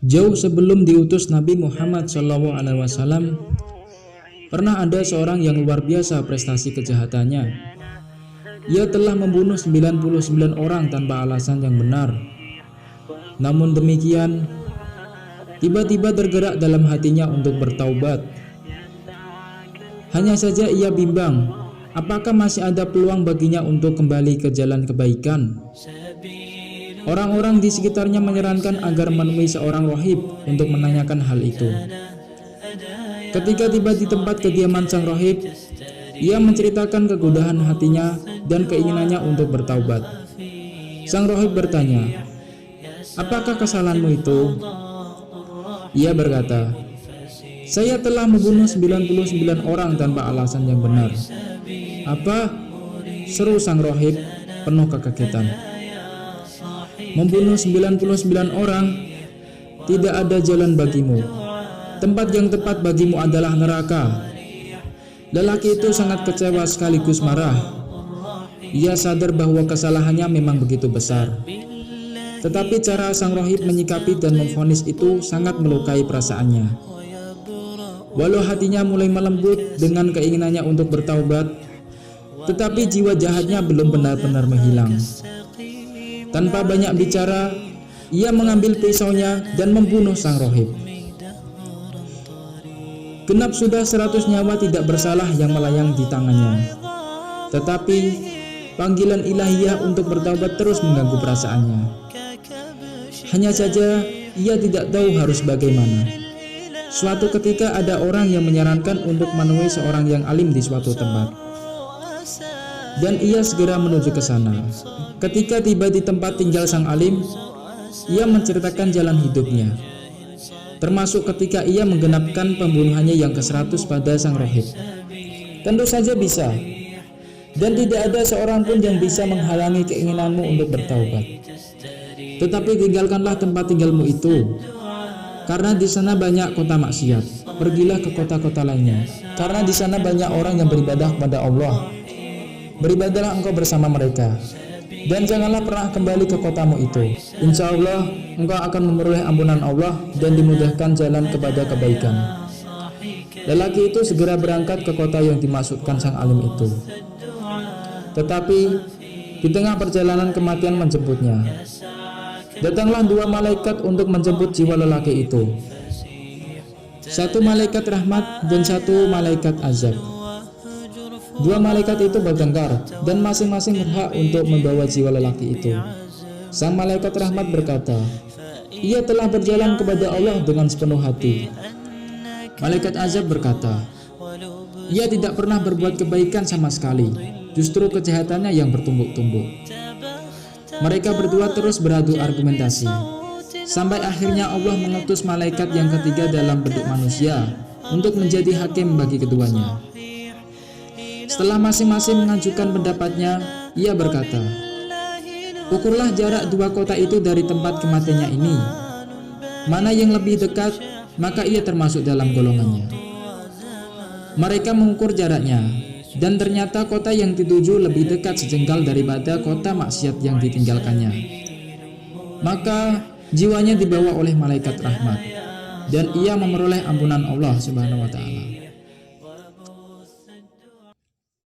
Jauh sebelum diutus Nabi Muhammad SAW, pernah ada seorang yang luar biasa prestasi kejahatannya. Ia telah membunuh 99 orang tanpa alasan yang benar. Namun demikian, tiba-tiba tergerak dalam hatinya untuk bertaubat. Hanya saja ia bimbang, apakah masih ada peluang baginya untuk kembali ke jalan kebaikan. Orang-orang di sekitarnya menyarankan agar menemui seorang rohib untuk menanyakan hal itu. Ketika tiba di tempat kediaman sang rohib, ia menceritakan kegundahan hatinya dan keinginannya untuk bertaubat. Sang rohib bertanya, "Apakah kesalahanmu itu?" Ia berkata, "Saya telah membunuh 99 orang tanpa alasan yang benar." "Apa?" seru sang rohib penuh kekagetan. "Membunuh 99 orang? Tidak ada jalan bagimu. Tempat yang tepat bagimu adalah neraka." Lelaki itu sangat kecewa sekaligus marah. Ia sadar bahwa kesalahannya memang begitu besar. Tetapi cara sang rohib menyikapi dan memvonis itu sangat melukai perasaannya. Walau hatinya mulai melembut dengan keinginannya untuk bertaubat, tetapi jiwa jahatnya belum benar-benar menghilang. Tanpa banyak bicara, ia mengambil pisaunya dan membunuh sang rohib. Genap sudah 100 nyawa tidak bersalah yang melayang di tangannya. Tetapi panggilan ilahiyah untuk bertaubat terus mengganggu perasaannya. Hanya saja ia tidak tahu harus bagaimana. Suatu ketika ada orang yang menyarankan untuk menemui seorang yang alim di suatu tempat, dan ia segera menuju ke sana. Ketika tiba di tempat tinggal sang alim, ia menceritakan jalan hidupnya, termasuk ketika ia menggenapkan pembunuhannya yang ke-100 pada sang rohib. Tentu saja bisa, dan tidak ada seorang pun yang bisa menghalangi keinginanmu untuk bertaubat. Tetapi tinggalkanlah tempat tinggalmu itu, karena di sana banyak kota maksiat. Pergilah ke kota-kota lainnya, karena di sana banyak orang yang beribadah kepada Allah. Beribadahlah engkau bersama mereka, dan janganlah pernah kembali ke kotamu itu. Insya Allah engkau akan memperoleh ampunan Allah dan dimudahkan jalan kepada kebaikan." Lelaki itu segera berangkat ke kota yang dimaksudkan sang alim itu. Tetapi di tengah perjalanan kematian menjemputnya. Datanglah 2 malaikat untuk menjemput jiwa lelaki itu. Satu malaikat rahmat dan satu malaikat azab. 2 malaikat itu bertengkar dan masing-masing berhak untuk membawa jiwa lelaki itu. Sang malaikat rahmat berkata, "Ia telah berjalan kepada Allah dengan sepenuh hati." Malaikat azab berkata, "Ia tidak pernah berbuat kebaikan sama sekali, justru kejahatannya yang bertumbuk-tumbuk." Mereka berdua terus beradu argumentasi, sampai akhirnya Allah mengutus malaikat yang ketiga dalam bentuk manusia untuk menjadi hakim bagi keduanya. Setelah masing-masing mengajukan pendapatnya, ia berkata, "Ukurlah jarak 2 kota itu dari tempat kematiannya ini. Mana yang lebih dekat, maka ia termasuk dalam golongannya." Mereka mengukur jaraknya, dan ternyata kota yang dituju lebih dekat sejengkal daripada kota maksiat yang ditinggalkannya. Maka jiwanya dibawa oleh malaikat rahmat, dan ia memperoleh ampunan Allah Subhanahu wa Ta'ala.